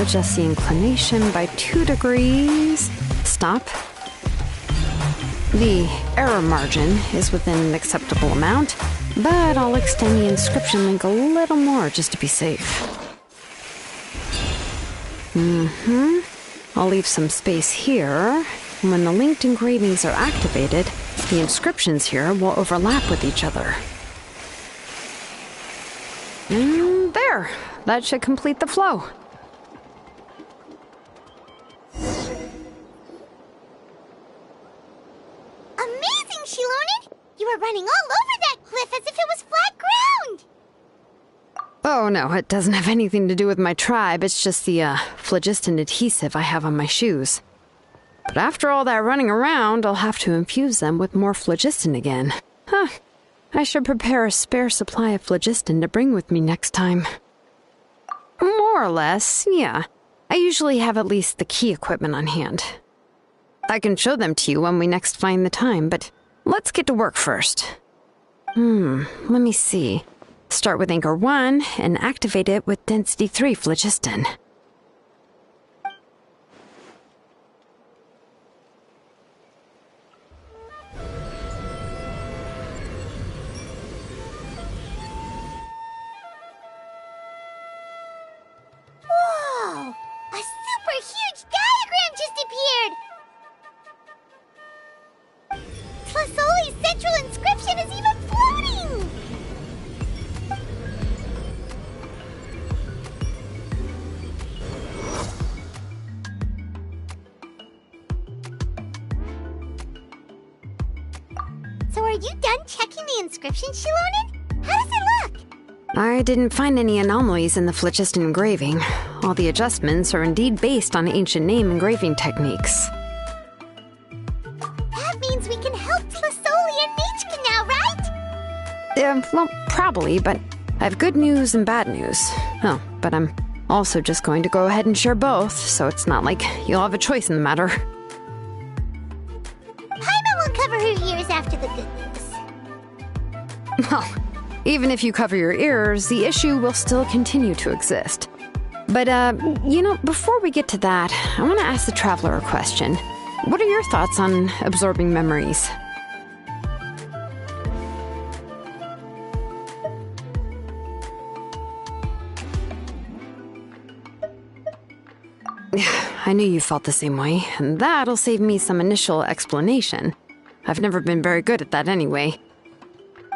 adjust the inclination by 2 degrees. Stop. The error margin is within an acceptable amount, but I'll extend the inscription link a little more just to be safe. I'll leave some space here. When the linked engravings are activated, the inscriptions here will overlap with each other. And there! That should complete the flow. Amazing, Shilonen! You were running all over that cliff as if it was flat ground! Oh no, it doesn't have anything to do with my tribe. It's just the phlogiston adhesive I have on my shoes. But after all that running around, I'll have to infuse them with more phlogiston again. Huh. I should prepare a spare supply of phlogiston to bring with me next time. More or less, yeah. I usually have at least the key equipment on hand. I can show them to you when we next find the time, but let's get to work first. Let me see. Start with Anchor 1 and activate it with Density 3 phlogiston. Whoa! A super huge diagram just appeared! Tlasoli's central inscription is even floating! So are you done checking the inscription, Shilonen? How does it look? I didn't find any anomalies in the phlogiston engraving. All the adjustments are indeed based on ancient name engraving techniques. That means we can help Tlasoli and Nichka now, right? Well, probably, but I have good news and bad news. Oh, but I'm also just going to go ahead and share both, so it's not like you'll have a choice in the matter. Paimon will cover her ears after the good news. Well, even if you cover your ears, the issue will still continue to exist. But, before we get to that, I want to ask the Traveler a question. What are your thoughts on absorbing memories? I knew you felt the same way, and that'll save me some initial explanation. I've never been very good at that anyway.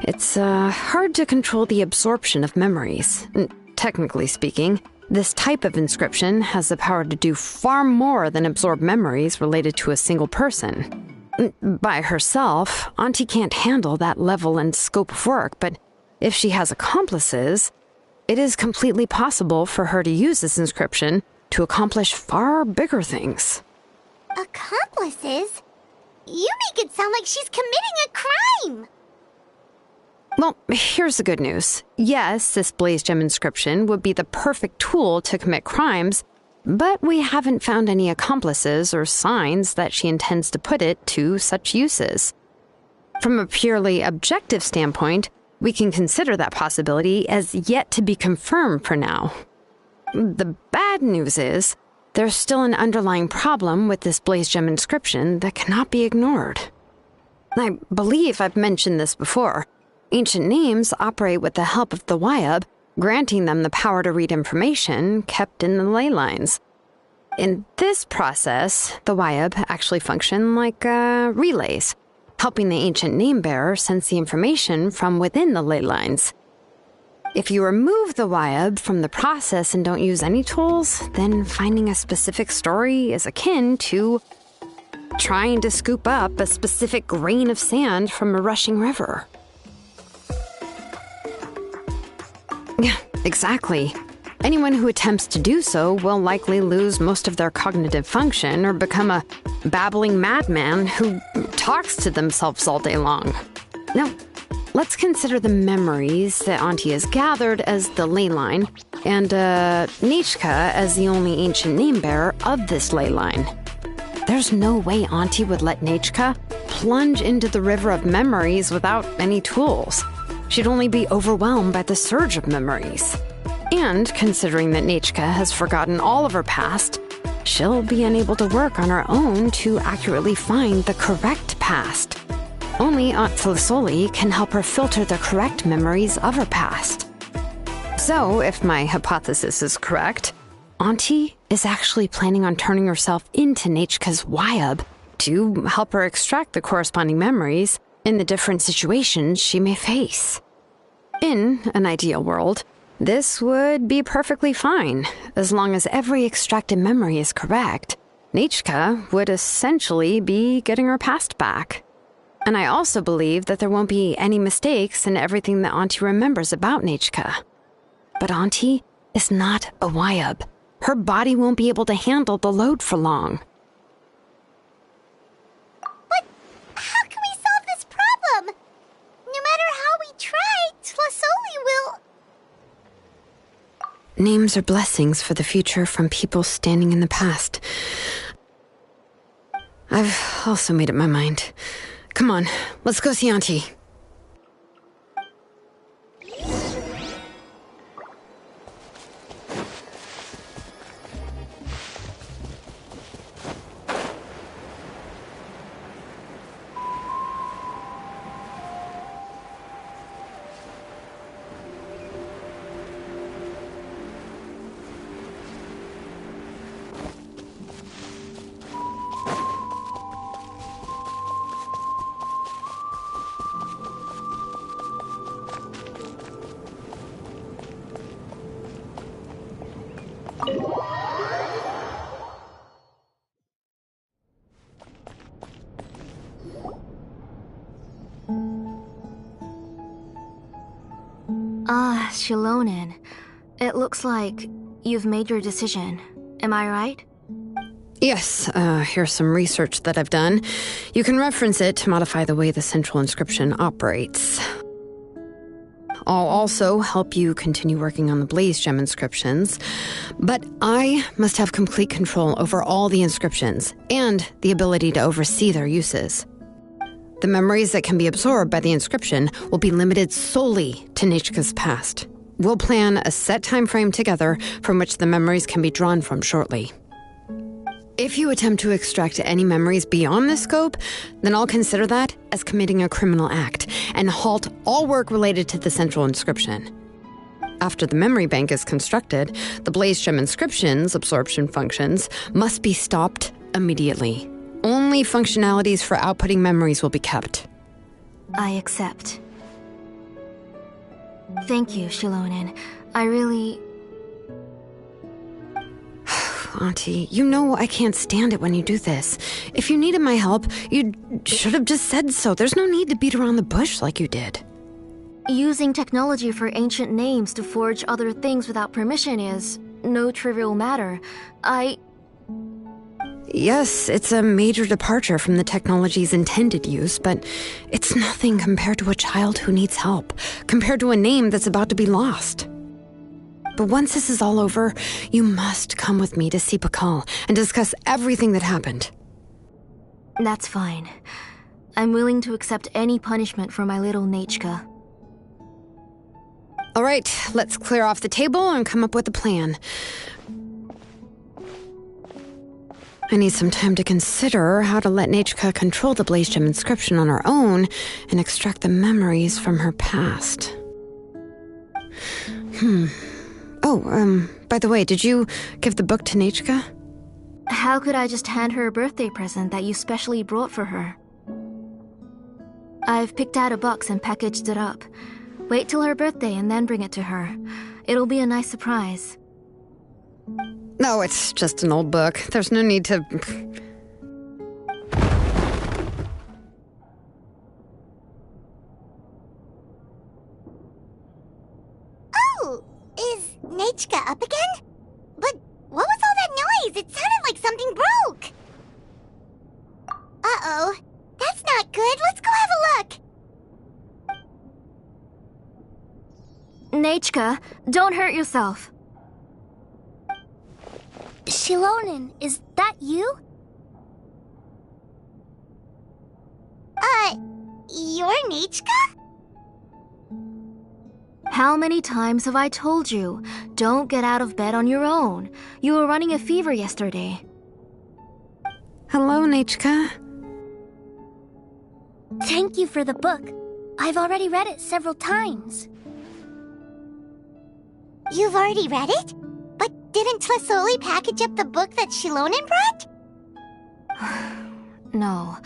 It's hard to control the absorption of memories. Technically speaking, this type of inscription has the power to do far more than absorb memories related to a single person. By herself, Auntie can't handle that level and scope of work, but if she has accomplices, it is completely possible for her to use this inscription to accomplish far bigger things. Accomplices? You make it sound like she's committing a crime! Well, here's the good news. Yes, this Blaze Gem inscription would be the perfect tool to commit crimes, but we haven't found any accomplices or signs that she intends to put it to such uses. From a purely objective standpoint, we can consider that possibility as yet to be confirmed for now. The bad news is, there's still an underlying problem with this Blaze Gem inscription that cannot be ignored. I believe I've mentioned this before. Ancient names operate with the help of the Wyub, granting them the power to read information kept in the ley lines. In this process, the Wyub actually function like relays, helping the ancient name bearer sense the information from within the ley lines. If you remove the Wyub from the process and don't use any tools, then finding a specific story is akin to trying to scoop up a specific grain of sand from a rushing river. Yeah, exactly. Anyone who attempts to do so will likely lose most of their cognitive function or become a babbling madman who talks to themselves all day long. Now, let's consider the memories that Auntie has gathered as the ley line, and Nichka as the only ancient name bearer of this ley line. There's no way Auntie would let Nichka plunge into the river of memories without any tools. She'd only be overwhelmed by the surge of memories. And considering that Nechka has forgotten all of her past, she'll be unable to work on her own to accurately find the correct past. Only Aunt Tlisoli can help her filter the correct memories of her past. So, if my hypothesis is correct, Auntie is actually planning on turning herself into Nechka's Wyab to help her extract the corresponding memories in the different situations she may face. In an ideal world, this would be perfectly fine. As long as every extracted memory is correct, Nechka would essentially be getting her past back. And I also believe that there won't be any mistakes in everything that Auntie remembers about Nechka. But Auntie is not a Wyab. Her body won't be able to handle the load for long. But how can we solve this problem? No matter how we try, Tlisoli will... Names are blessings for the future from people standing in the past. I've also made up my mind. Come on, let's go see Auntie. Shilonen, it looks like you've made your decision. Am I right? Yes, here's some research that I've done. You can reference it to modify the way the central inscription operates. I'll also help you continue working on the Blaze Gem inscriptions, but I must have complete control over all the inscriptions and the ability to oversee their uses. The memories that can be absorbed by the inscription will be limited solely to Nechka's past. We'll plan a set time frame together from which the memories can be drawn from shortly. If you attempt to extract any memories beyond this scope, then I'll consider that as committing a criminal act and halt all work related to the central inscription. After the memory bank is constructed, the Blaze Gem inscription's absorption functions must be stopped immediately. Only functionalities for outputting memories will be kept. I accept. Thank you, Shilonen. I really... Auntie, you know I can't stand it when you do this. If you needed my help, you should have just said so. There's no need to beat around the bush like you did. Using technology for ancient names to forge other things without permission is no trivial matter. Yes, it's a major departure from the technology's intended use, but it's nothing compared to a child who needs help, compared to a name that's about to be lost. But once this is all over, you must come with me to see Pakal and discuss everything that happened. That's fine. I'm willing to accept any punishment for my little Nechka. All right, let's clear off the table and come up with a plan. I need some time to consider how to let Nechka control the Blaze Gem inscription on her own and extract the memories from her past. Oh, by the way, did you give the book to Nechka? How could I just hand her a birthday present that you specially brought for her? I've picked out a box and packaged it up. Wait till her birthday and then bring it to her. It'll be a nice surprise. No, it's just an old book. There's no need to... Oh, is Nechka up again? But what was all that noise? It sounded like something broke. Uh-oh, that's not good. Let's go have a look. Nechka, don't hurt yourself. Shilonen, is that you? You're Nechka? How many times have I told you? Don't get out of bed on your own. You were running a fever yesterday. Hello, Nechka. Thank you for the book. I've already read it several times. You've already read it? But didn't Tlasoli package up the book that Shilonen brought? No.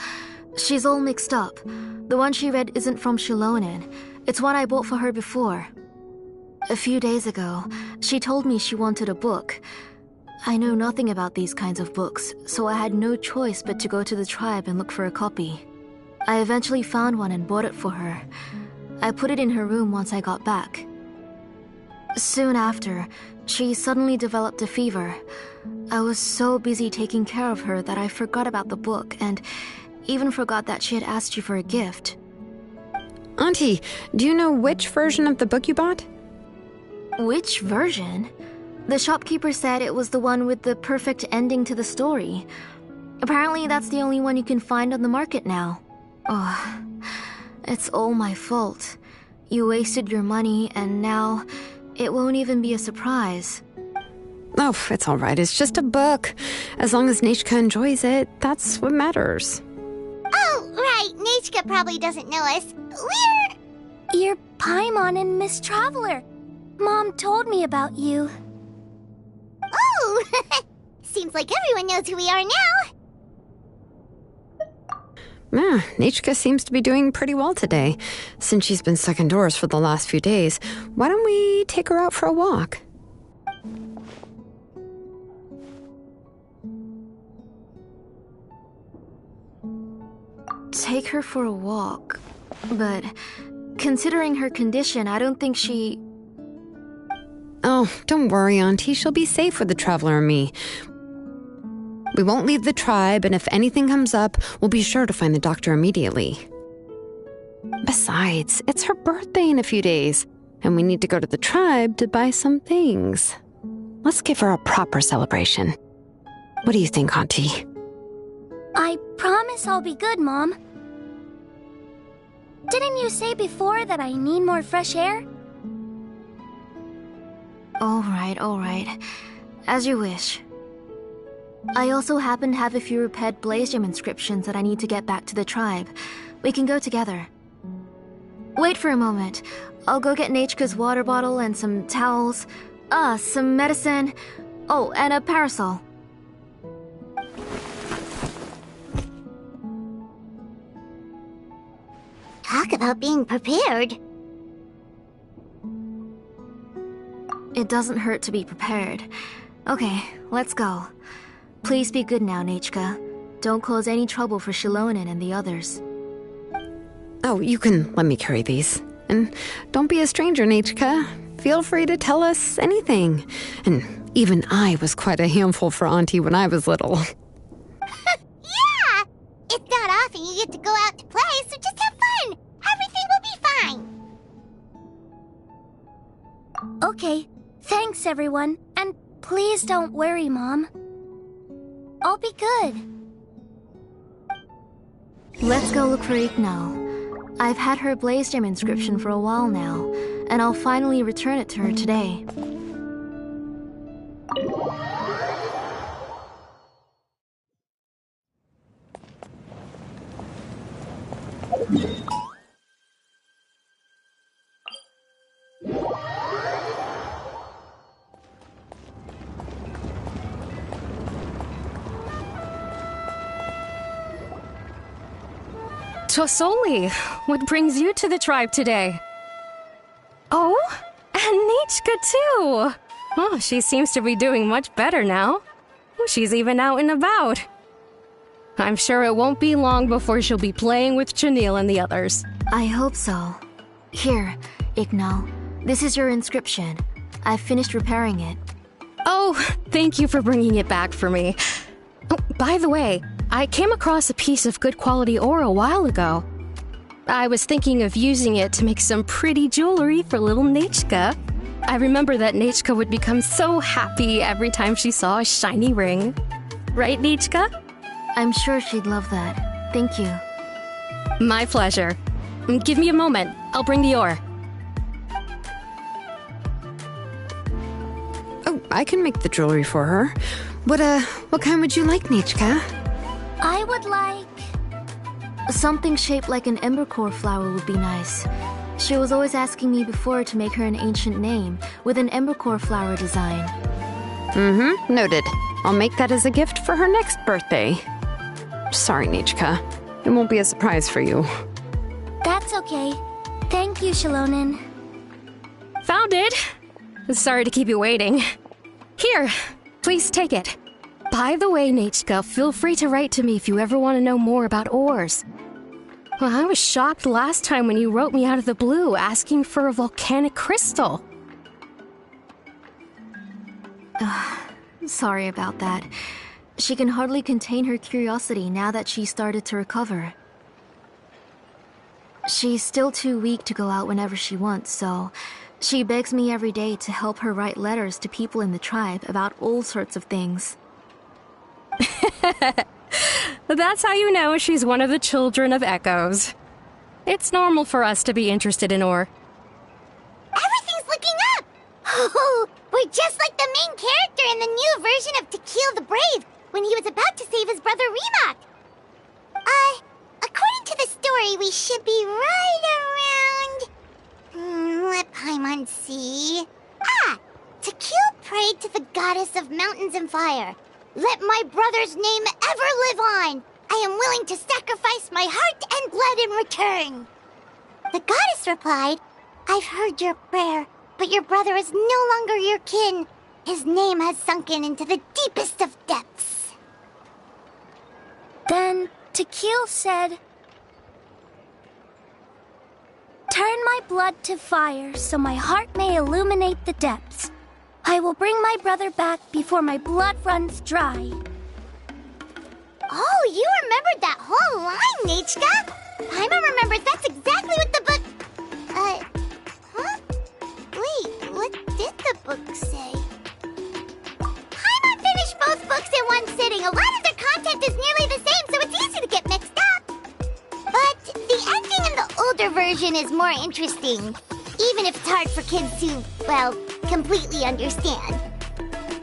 She's all mixed up. The one she read isn't from Shilonen. It's one I bought for her before. A few days ago, she told me she wanted a book. I know nothing about these kinds of books, so I had no choice but to go to the tribe and look for a copy. I eventually found one and bought it for her. I put it in her room once I got back. Soon after, she suddenly developed a fever. I was so busy taking care of her that I forgot about the book and even forgot that she had asked you for a gift. Auntie, do you know which version of the book you bought? Which version? The shopkeeper said it was the one with the perfect ending to the story. Apparently that's the only one you can find on the market now. Oh, it's all my fault. You wasted your money and now it won't even be a surprise. Oh, it's all right. It's just a book. As long as Nechka enjoys it, that's what matters. Oh, right. Nechka probably doesn't know us. You're Paimon and Miss Traveler. Mom told me about you. Oh! Seems like everyone knows who we are now. Yeah, Nechka seems to be doing pretty well today. Since she's been stuck indoors for the last few days, why don't we take her out for a walk? Take her for a walk. But considering her condition, I don't think she... Oh, don't worry, Auntie. She'll be safe with the Traveler and me. We won't leave the tribe, and if anything comes up, we'll be sure to find the doctor immediately. Besides, it's her birthday in a few days, and we need to go to the tribe to buy some things. Let's give her a proper celebration. What do you think, Auntie? I promise I'll be good, Mom. Didn't you say before that I need more fresh air? All right. As you wish. I also happen to have a few repaired blaze gem inscriptions that I need to get back to the tribe. We can go together. Wait for a moment. I'll go get Nechka's water bottle and some towels. Some medicine. Oh, and a parasol. Talk about being prepared. It doesn't hurt to be prepared. Okay, let's go. Please be good now, Nechka. Don't cause any trouble for Shilonen and the others. Oh, you can let me carry these. And don't be a stranger, Nechka. Feel free to tell us anything. And even I was quite a handful for Auntie when I was little. Yeah! It's not often you get to go out to play, so just have fun. Everything will be fine. Okay, thanks everyone. And please don't worry, Mom. I'll be good. Let's go look for Igno. I've had her blaze gem inscription for a while now, and I'll finally return it to her today. Tosoli, what brings you to the tribe today? Oh, and Nechka too! Oh, she seems to be doing much better now. She's even out and about. I'm sure it won't be long before she'll be playing with Chanil and the others. I hope so. Here, Igno. This is your inscription. I've finished repairing it. Oh, thank you for bringing it back for me. Oh, by the way, I came across a piece of good quality ore a while ago. I was thinking of using it to make some pretty jewelry for little Nechka. I remember that Nechka would become so happy every time she saw a shiny ring. Right, Nechka? I'm sure she'd love that. Thank you. My pleasure. Give me a moment. I'll bring the ore. I can make the jewelry for her. What kind would you like, Nichka? I would like... Something shaped like an embercore flower would be nice. She was always asking me before to make her an ancient name with an embercore flower design. Noted. I'll make that as a gift for her next birthday. Sorry, Nichka. It won't be a surprise for you. That's okay. Thank you, Shilonen. Found it! Sorry to keep you waiting. Here, please take it. By the way, Nichka, feel free to write to me if you ever want to know more about ores. Well, I was shocked last time when you wrote me out of the blue asking for a volcanic crystal. Sorry about that. She can hardly contain her curiosity now that she started to recover. She's still too weak to go out whenever she wants, so she begs me every day to help her write letters to people in the tribe about all sorts of things. That's how you know she's one of the children of echoes. It's normal for us to be interested in ore. Everything's looking up! Oh, we're just like the main character in the new version of To Kill the Brave, when he was about to save his brother Remak. According to the story, we should be right around... let Paimon see... To Kill prayed to the goddess of mountains and fire. Let my brother's name ever live on! I am willing to sacrifice my heart and blood in return. The goddess replied, I've heard your prayer, but your brother is no longer your kin. His name has sunken into the deepest of depths. Then Tequil said, turn my blood to fire so my heart may illuminate the depths. I will bring my brother back before my blood runs dry. Oh, you remembered that whole line, Nichka! Paimon remembers that's exactly what the book... huh? Wait, what did the book say? Paimon finished both books in one sitting. A lot of their content is nearly the same, so it's easy to get mixed up. But the ending in the older version is more interesting, even if it's hard for kids to, well, completely understand.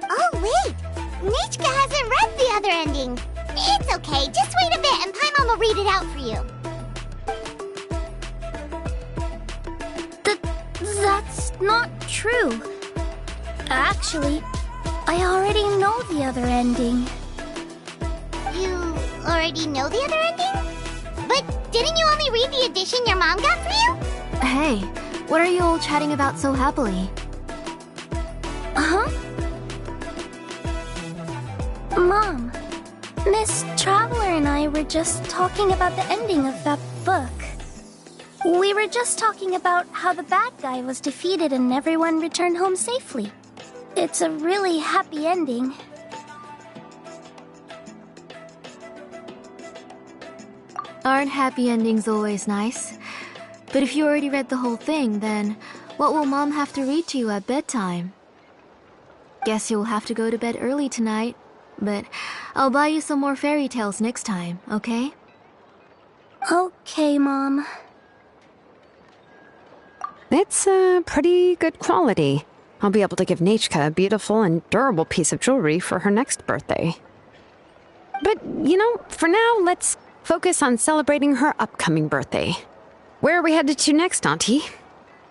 Oh, wait! Nichka hasn't read the other ending. It's okay, just wait a bit and Paimon will read it out for you. That's not true. Actually, I already know the other ending. You already know the other ending? But didn't you only read the edition your mom got for you? Hey, what are you all chatting about so happily? Huh? Mom, Miss Traveler and I were just talking about the ending of that book. We were just talking about how the bad guy was defeated and everyone returned home safely. It's a really happy ending. Aren't happy endings always nice? But if you already read the whole thing, then what will Mom have to read to you at bedtime? Guess you'll have to go to bed early tonight, but I'll buy you some more fairy tales next time, okay? Okay, Mom. It's a pretty good quality. I'll be able to give Nichka a beautiful and durable piece of jewelry for her next birthday. But, for now, let's focus on celebrating her upcoming birthday. Where are we headed to next, Auntie?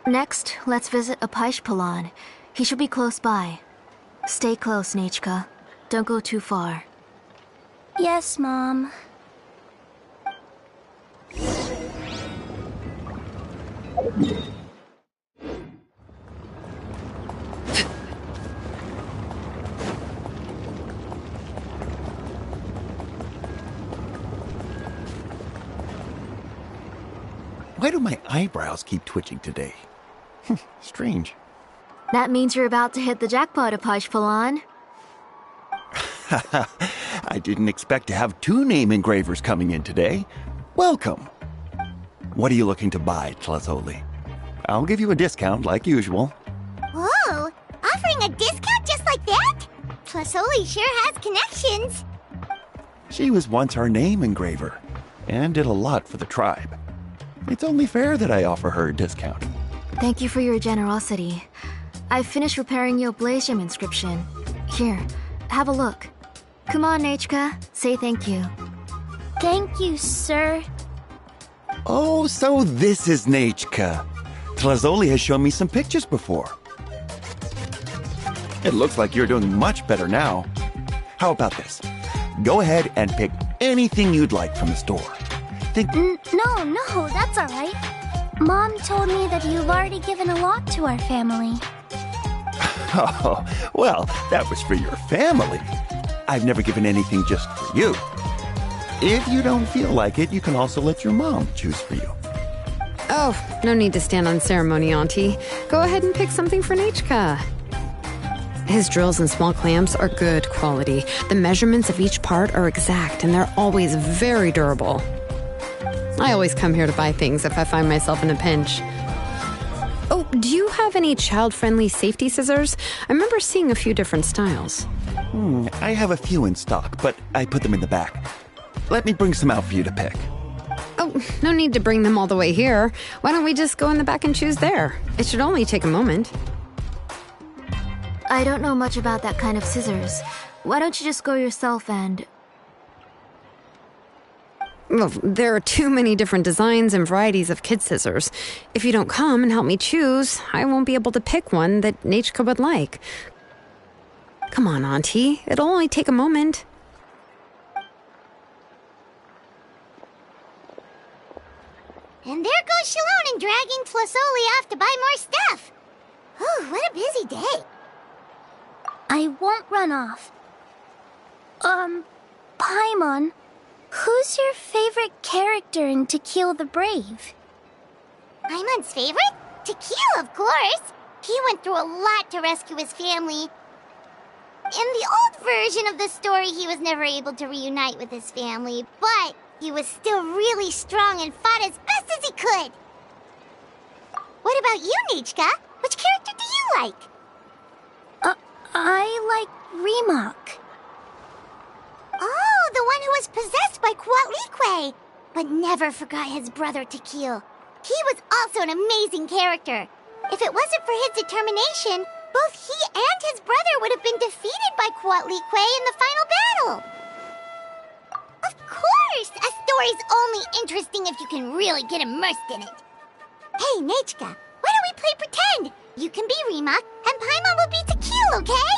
Next, let's visit Apaish. He should be close by. Stay close, Nichka. Don't go too far. Yes, Mom. Why do my eyebrows keep twitching today? Strange. That means you're about to hit the jackpot, Apaish. I didn't expect to have 2 name engravers coming in today. Welcome. What are you looking to buy, Tlasoli? I'll give you a discount like usual. Whoa! Offering a discount just like that? Tlasoli sure has connections. She was once our name engraver and did a lot for the tribe. It's only fair that I offer her a discount. Thank you for your generosity. I finished repairing your blaze gem inscription. Here, have a look. Come on, Nechka, say thank you. Thank you, sir. Oh, so this is Nechka. Tlazoli has shown me some pictures before. It looks like you're doing much better now. How about this? Go ahead and pick anything you'd like from the store. No, that's all right. Mom told me that you've already given a lot to our family. Oh, well, that was for your family. I've never given anything just for you. If you don't feel like it, you can also let your mom choose for you. Oh, no need to stand on ceremony, Auntie. Go ahead and pick something for Nechka. His drills and small clamps are good quality. The measurements of each part are exact, and they're always very durable. I always come here to buy things if I find myself in a pinch. Oh, do you have any child-friendly safety scissors? I remember seeing a few different styles. I have a few in stock, but I put them in the back. Let me bring some out for you to pick. Oh, no need to bring them all the way here. Why don't we just go in the back and choose there? It should only take a moment. I don't know much about that kind of scissors. Why don't you just go yourself and... Well, there are too many different designs and varieties of kid scissors. If you don't come and help me choose, I won't be able to pick one that Nechka would like. Come on, Auntie. It'll only take a moment. And there goes Shalon dragging Tlazoli off to buy more stuff. Whew, what a busy day. I won't run off. Paimon, who's your favorite character in To Kill the Brave? Paimon's favorite? To Kill, of course. He went through a lot to rescue his family. In the old version of the story, he was never able to reunite with his family, but he was still really strong and fought as best as he could. What about you, Nechka? Which character do you like? I like Remak. Oh, the one who was possessed by Quatlique, but never forgot his brother Tequil. He was also an amazing character. If it wasn't for his determination, both he and his brother would have been defeated by Quatlique in the final battle. Of course! A story's only interesting if you can really get immersed in it. Hey, Nechka, why don't we play pretend? You can be Remak, and Paimon will be Tequil, okay?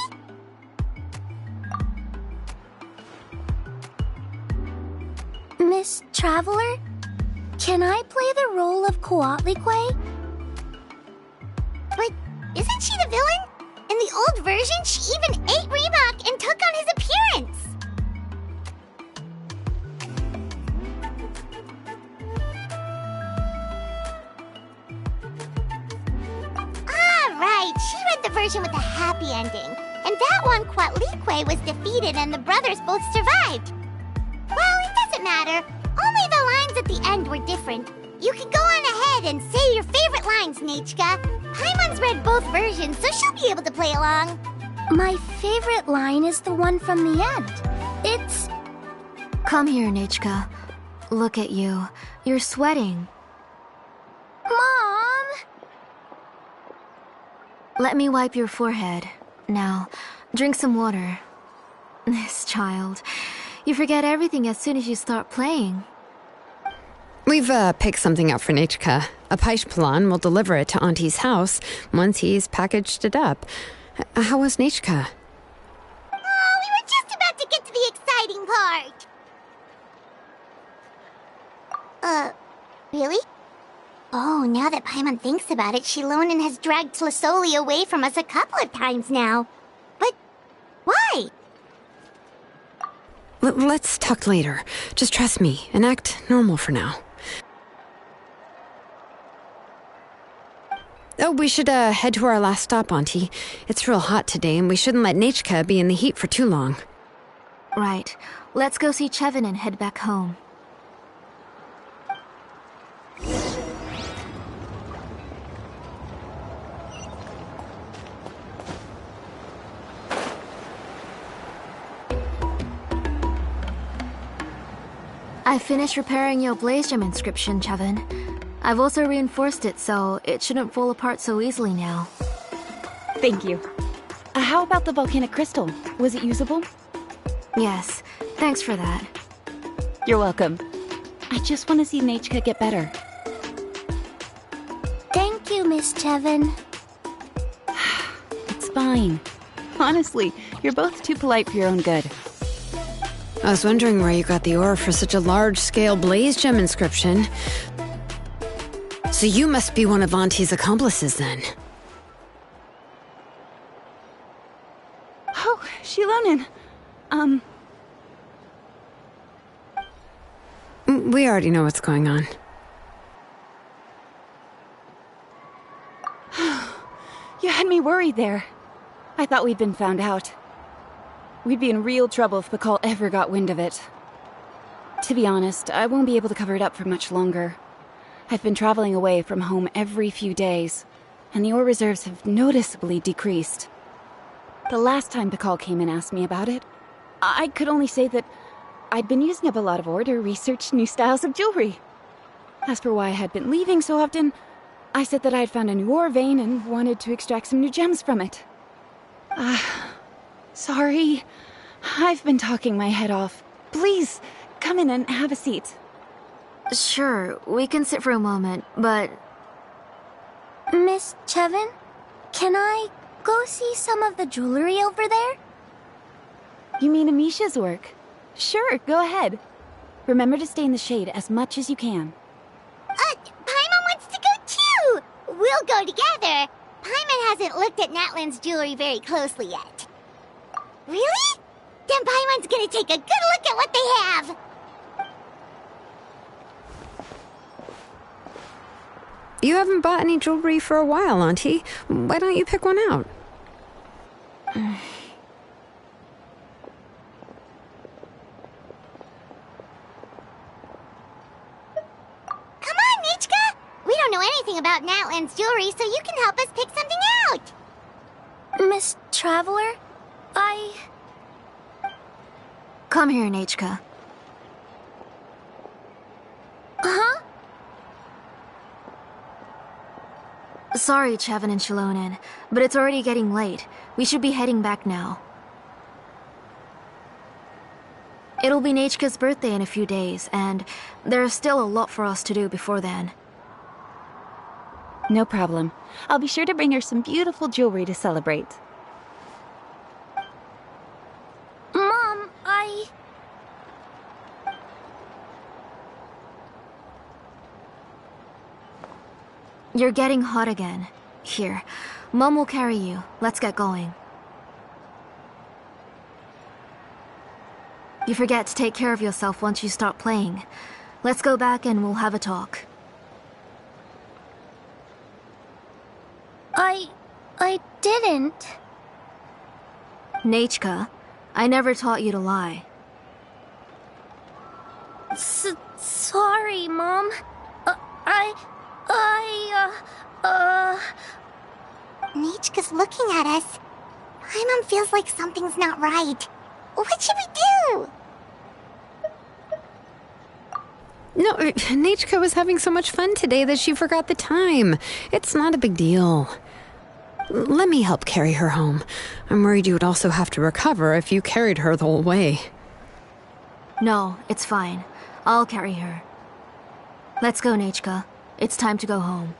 Miss Traveler, can I play the role of Quatlique? But isn't she the villain? In the old version, she even ate Remak and took on his appearance. Right, she read the version with a happy ending. And that one, Quatlique was defeated and the brothers both survived. Well, it doesn't matter. Only the lines at the end were different. You can go on ahead and say your favorite lines, Nechka. Paimon's read both versions, so she'll be able to play along. My favorite line is the one from the end. It's... Come here, Nechka. Look at you. You're sweating. Mom! Let me wipe your forehead. Now, drink some water. This child. You forget everything as soon as you start playing. We've picked something out for Nechka. A Paishpalan will deliver it to Auntie's house once he's packaged it up. How was Nechka? Oh, we were just about to get to the exciting part. Really? Oh, now that Paimon thinks about it, Shilonen has dragged Tlazoli away from us a couple of times now. But why? Let's talk later. Just trust me and act normal for now. Oh, we should head to our last stop, Auntie. It's real hot today, and we shouldn't let Nechka be in the heat for too long. Right. Let's go see Chevin and head back home. I finished repairing your blaze gem inscription, Chevin. I've also reinforced it so it shouldn't fall apart so easily now. Thank you. How about the volcanic crystal? Was it usable? Yes, thanks for that. You're welcome. I just want to see Nechka get better. Thank you, Miss Chevin. It's fine. Honestly, you're both too polite for your own good. I was wondering where you got the ore for such a large-scale blaze gem inscription. So you must be one of Auntie's accomplices, then. Oh, Shilonen. We already know what's going on. You had me worried there. I thought we'd been found out. We'd be in real trouble if Pakal ever got wind of it. To be honest, I won't be able to cover it up for much longer. I've been traveling away from home every few days, and the ore reserves have noticeably decreased. The last time Pakal came and asked me about it, I could only say that I'd been using up a lot of ore to research new styles of jewelry. As for why I had been leaving so often, I said that I had found a new ore vein and wanted to extract some new gems from it. Sorry. I've been talking my head off. Please, come in and have a seat. Sure, we can sit for a moment, but... Miss Chevin, can I go see some of the jewelry over there? You mean Amisha's work? Sure, go ahead. Remember to stay in the shade as much as you can. Paimon wants to go too! We'll go together. Paimon hasn't looked at Natlan's jewelry very closely yet. Really? Then Paimon's gonna take a good look at what they have! You haven't bought any jewelry for a while, Auntie. Why don't you pick one out? Come on, Nichka! We don't know anything about Natlan's jewelry, so you can help us pick something out! Miss Traveler, Come here, Nechka. Huh? Sorry, Chevin and Shilonen, but it's already getting late. We should be heading back now. It'll be Nechka's birthday in a few days, and there's still a lot for us to do before then. No problem. I'll be sure to bring her some beautiful jewelry to celebrate. Mom, You're getting hot again. Here, Mom will carry you. Let's get going. You forget to take care of yourself once you start playing. Let's go back and we'll have a talk. I didn't. Nechka, I never taught you to lie. Sorry, Mom. Nichka's looking at us. Paimon feels like something's not right. What should we do? No, Nechka was having so much fun today that she forgot the time. It's not a big deal. Let me help carry her home. I'm worried you would also have to recover if you carried her the whole way. No, it's fine. I'll carry her. Let's go, Nechka. It's time to go home.